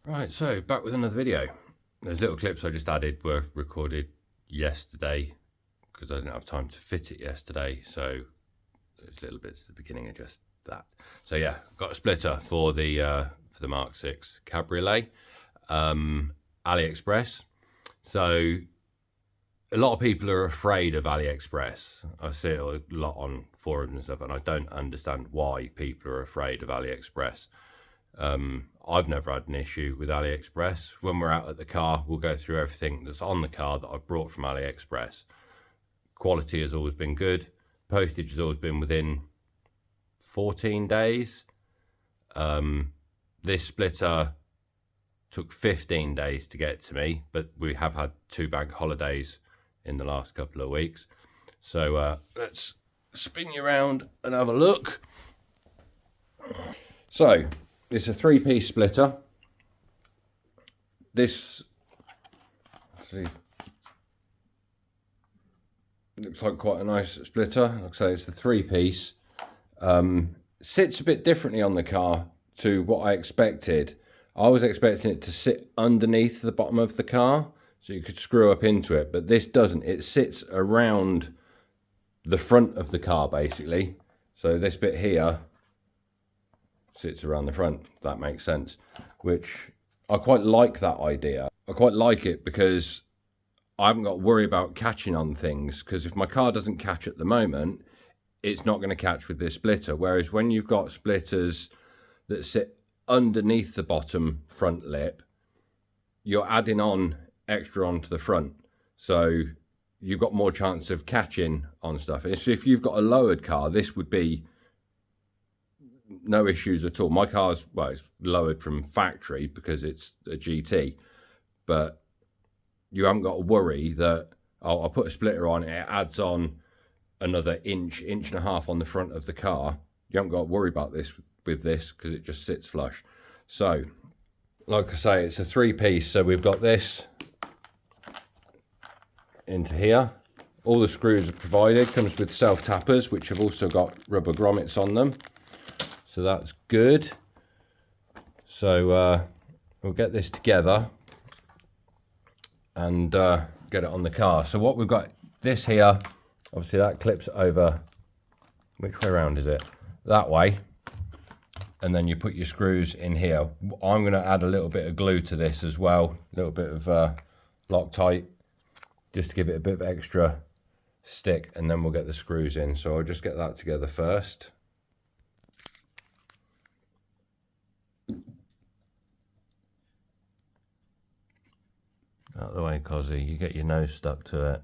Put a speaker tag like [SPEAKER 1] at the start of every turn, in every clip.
[SPEAKER 1] Right, so back with another video. Those little clips I just added were recorded yesterday because I didn't have time to fit it yesterday, so those little bits at the beginning are just that. So yeah, got a splitter for the Mark 6 Cabriolet, Aliexpress. So a lot of people are afraid of Aliexpress. I see it a lot on forums and stuff, and I don't understand why people are afraid of Aliexpress. I've never had an issue with Aliexpress. When we're out at the car, we'll go through everything that's on the car that I've brought from Aliexpress. Quality has always been good. Postage has always been within 14 days. This splitter took 15 days to get to me, but we have had 2 bank holidays in the last couple of weeks. So let's spin you around and have a look. So it's a 3-piece splitter. This looks like quite a nice splitter. Like I say, it's the 3-piece. Sits a bit differently on the car to what I expected. I was expecting it to sit underneath the bottom of the car so you could screw up into it, but this doesn't. It sits around the front of the car basically. So this bit here sits around the front, if that makes sense, which I quite like that idea. I quite like it because I haven't got to worry about catching on things, because if my car doesn't catch at the moment, it's not going to catch with this splitter. Whereas when you've got splitters that sit underneath the bottom front lip, you're adding on extra onto the front, so you've got more chance of catching on stuff. So if you've got a lowered car, this would be no issues at all. My car's, well, it's lowered from factory because it's a GT, but you haven't got to worry that, oh, I'll put a splitter on, it adds on another inch and a half on the front of the car. You haven't got to worry about this with this because it just sits flush. So like I say, it's a 3-piece, so we've got this into here. All the screws are provided. Comes with self tappers, which have also got rubber grommets on them, so that's good. So we'll get this together and get it on the car. So what we've got, this here, obviously that clips over, which way around is it? That way. And then you put your screws in here. I'm going to add a little bit of glue to this as well, a little bit of Loctite, just to give it a bit of extra stick, and then we'll get the screws in. So I'll just get that together first. Out of the way, Cozzy, you get your nose stuck to it.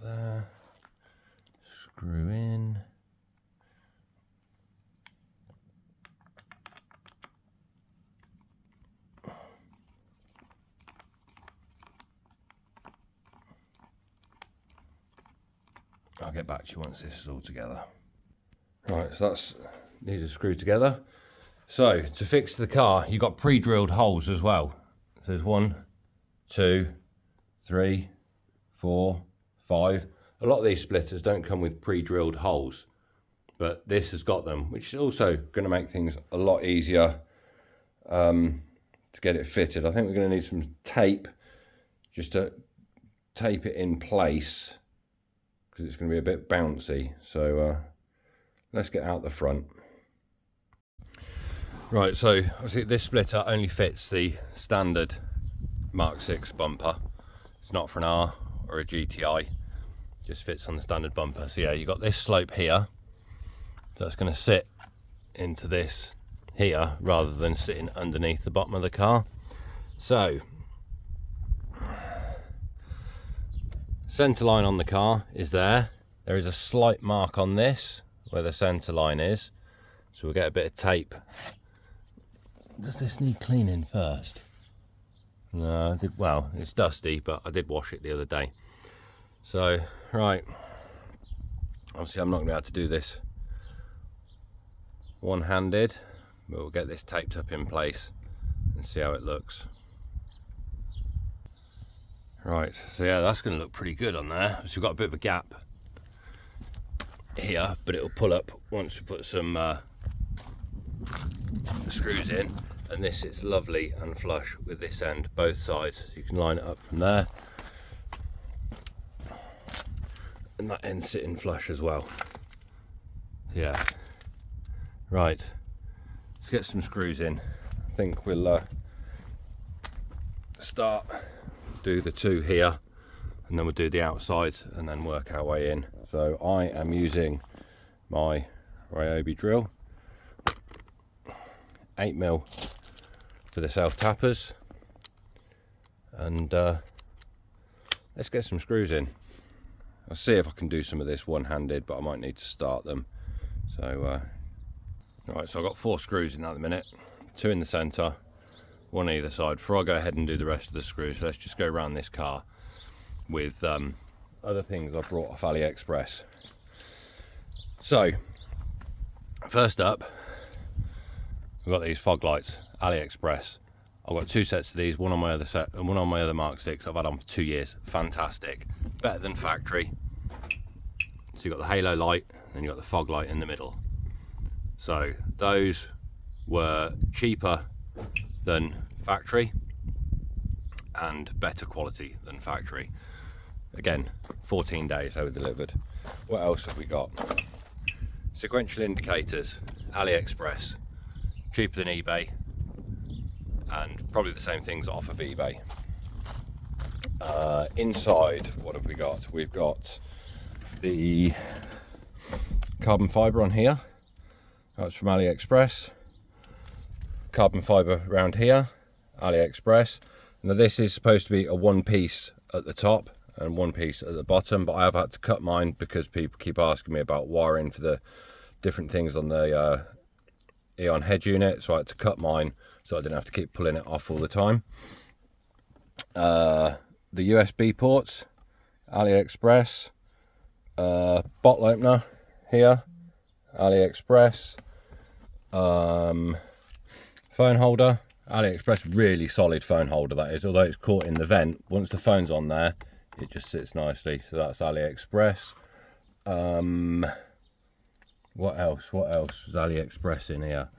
[SPEAKER 1] There, screw in. I'll get back to you once this is all together. Right, so that's needs to screw together. So to fix the car, you've got pre-drilled holes as well. So there's 1, 2, 3, 4, 5. A lot of these splitters don't come with pre-drilled holes, but this has got them, which is also going to make things a lot easier to get it fitted. I think we're going to need some tape just to tape it in place, because it's going to be a bit bouncy. So let's get out the front. Right, so obviously this splitter only fits the standard Mark 6 bumper. It's not for an R or a GTI, it just fits on the standard bumper. So yeah, you've got this slope here, so it's going to sit into this here rather than sitting underneath the bottom of the car. So centre line on the car is there. There is a slight mark on this where the centre line is, so we'll get a bit of tape. Does this need cleaning first? No, well, it's dusty, but I did wash it the other day. So, right, obviously I'm not going to be able to do this one-handed, but we'll get this taped up in place and and see how it looks. Right, so yeah, that's going to look pretty good on there. So we've got a bit of a gap here, but it'll pull up once we put some screws in, and this sits lovely and flush with this end, both sides. You can line it up from there, and that end sitting flush as well. Yeah. Right, let's get some screws in. I think we'll start, do the two here, and then we'll do the outside and then work our way in. So I am using my Ryobi drill, 8mm for the self tappers, and let's get some screws in. I'll see if I can do some of this one-handed, but I might need to start them. So right, so I've got 4 screws in at the minute, 2 in the centre, 1 either side. Before I go ahead and do the rest of the screws, let's just go around this car with other things I brought off Aliexpress. So first up, we've got these fog lights, Aliexpress. I've got 2 sets of these, one on my other set and one on my other Mark 6. I've had on for 2 years. Fantastic, better than factory. So you've got the halo light, and you've got the fog light in the middle. So those were cheaper than factory and better quality than factory. Again, 14 days they were delivered. What else have we got? Sequential indicators, Aliexpress, cheaper than eBay, and probably the same things off of eBay. Inside, what have we got? We've got the carbon fibre on here. That's from Aliexpress. Carbon fibre around here, Aliexpress. Now this is supposed to be a 1-piece at the top and 1-piece at the bottom, but I have had to cut mine because people keep asking me about wiring for the different things on the Eon head unit, so I had to cut mine so I didn't have to keep pulling it off all the time. The USB ports, Aliexpress. Bottle opener here, Aliexpress. Phone holder, Aliexpress. Really solid phone holder that is, although it's caught in the vent. Once the phone's on there, it just sits nicely. So that's Aliexpress. What else is Aliexpress in here?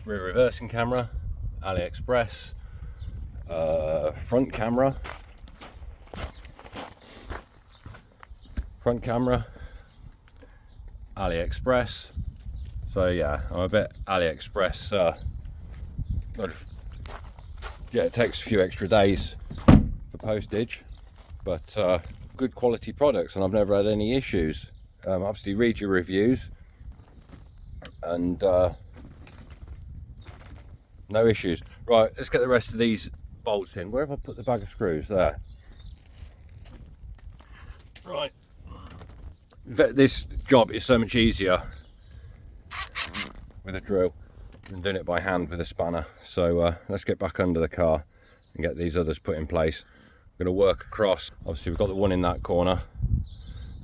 [SPEAKER 1] Rear reversing camera, Aliexpress. Front camera, Aliexpress. So yeah, I'm a bit Aliexpress. Yeah, it takes a few extra days for postage, but good quality products, and I've never had any issues. Obviously read your reviews, and no issues. Right, let's get the rest of these bolts in. Where have I put the bag of screws? There. Right, this job is so much easier with a drill than doing it by hand with a spanner. So let's get back under the car and get these others put in place. I'm going to work across. Obviously we've got the one in that corner,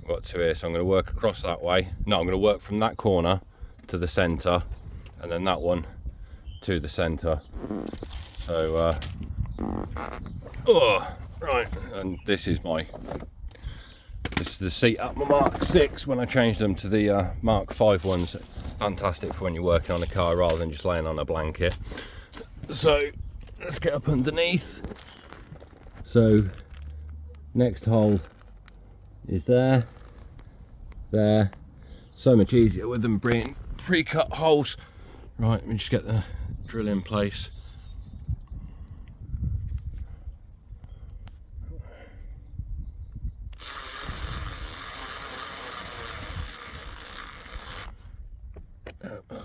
[SPEAKER 1] we've got 2 here, so I'm going to work across that way. No, I'm going to work from that corner to the centre, and then that one to the centre. So right, and this is the seat at my Mark 6 when I changed them to the Mark 5 ones. Fantastic for when you're working on a car rather than just laying on a blanket. So let's get up underneath. So next hole is there. So much easier with them being pre-cut holes. Right, let me just get the drill in place.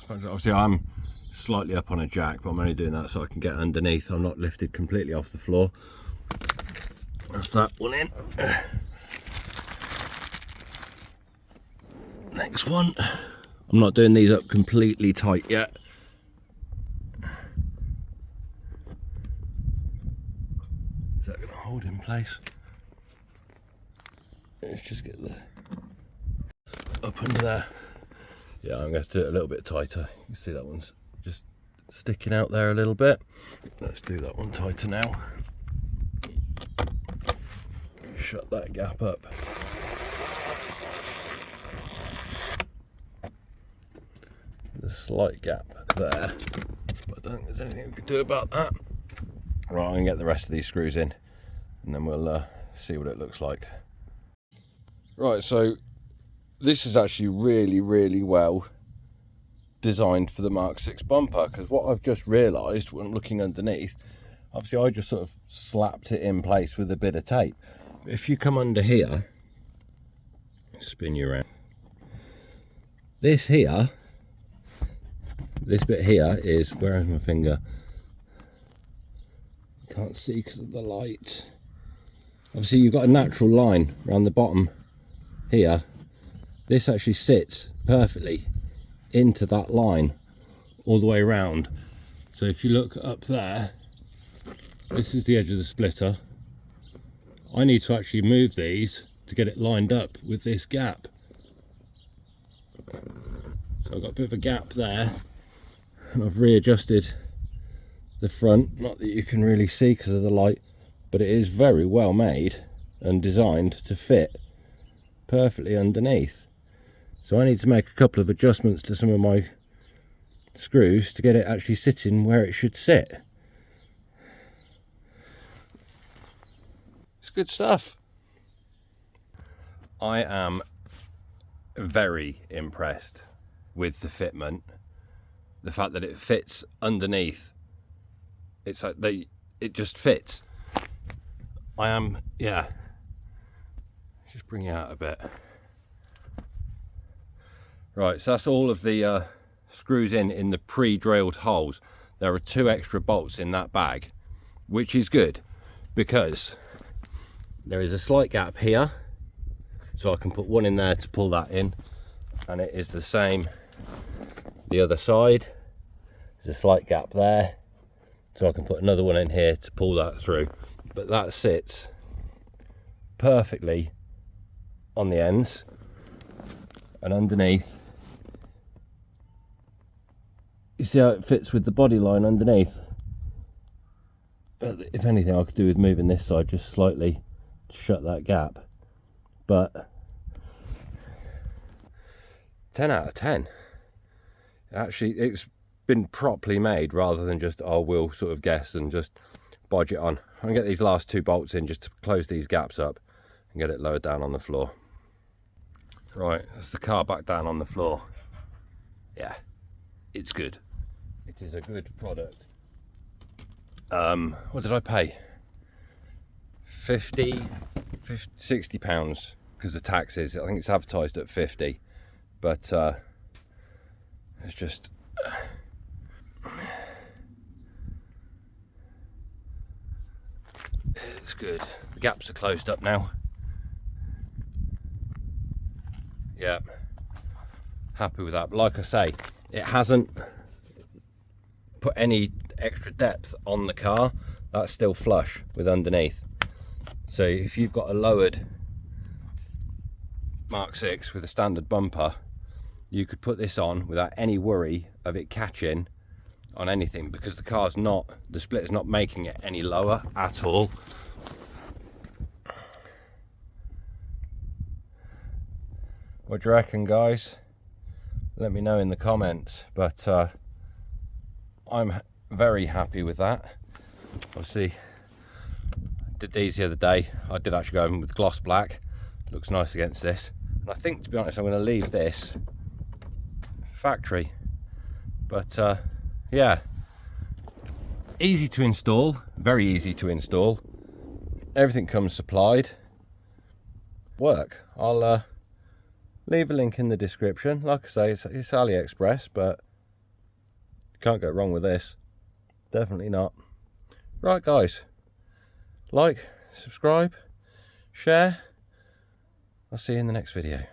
[SPEAKER 1] Obviously I'm slightly up on a jack, but I'm only doing that so I can get underneath. I'm not lifted completely off the floor. That's that one in. Next one. I'm not doing these up completely tight yet. Is that going to hold in place? Let's just get the up under there. Yeah, I'm going to do it a little bit tighter. You can see that one's just sticking out there a little bit. Let's do that one tighter now. Shut that gap up. There's a slight gap there, but I don't think there's anything we could do about that. Right, I'm going to get the rest of these screws in and then we'll see what it looks like. Right, so this is actually really well designed for the Mark 6 bumper, because what I've just realised when looking underneath, obviously I just sort of slapped it in place with a bit of tape. If you come under here, spin you around, this here, this bit here is, where is my finger? Can't see because of the light. Obviously you've got a natural line around the bottom here. This actually sits perfectly into that line all the way around. So if you look up there, this is the edge of the splitter. I need to actually move these to get it lined up with this gap. So I've got a bit of a gap there, and I've readjusted the front. Not that you can really see because of the light, but it is very well made and designed to fit perfectly underneath. So I need to make a couple of adjustments to some of my screws to get it actually sitting where it should sit. It's good stuff. I am very impressed with the fitment. The fact that it fits underneath. It's like it just fits. I am, yeah. Just bring it out a bit. Right, so that's all of the screws in the pre-drilled holes. There are 2 extra bolts in that bag, which is good because there is a slight gap here, so I can put one in there to pull that in, and it is the same the other side. There's a slight gap there, so I can put another one in here to pull that through. But that sits perfectly on the ends, and underneath, you see how it fits with the body line underneath. If anything, I could do with moving this side just slightly to shut that gap, but 10 out of 10. Actually, it's been properly made rather than just, oh, we'll sort of guess and just bodge it on. I'm gonna get these last 2 bolts in just to close these gaps up and get it lowered down on the floor. Right, that's the car back down on the floor. Yeah, it's good. It is a good product. What did I pay? 60 pounds because of taxes. I think it's advertised at 50, but it's just it's good. The gaps are closed up now. Yeah, happy with that. But like I say, it hasn't put any extra depth on the car. That's still flush with underneath. So if you've got a lowered Mark 6 with a standard bumper, you could put this on without any worry of it catching on anything, because the car's not, the splitter's not making it any lower at all. What do you reckon, guys? Let me know in the comments, but I'm very happy with that. Obviously, did these the other day. I did actually go in with gloss black. Looks nice against this. And I think, to be honest, I'm going to leave this factory. But yeah, easy to install, very easy to install. Everything comes supplied. Work. I'll leave a link in the description. Like I say, it's Aliexpress, but you can't go wrong with this. Definitely not. Right, guys, like, subscribe, share. I'll see you in the next video.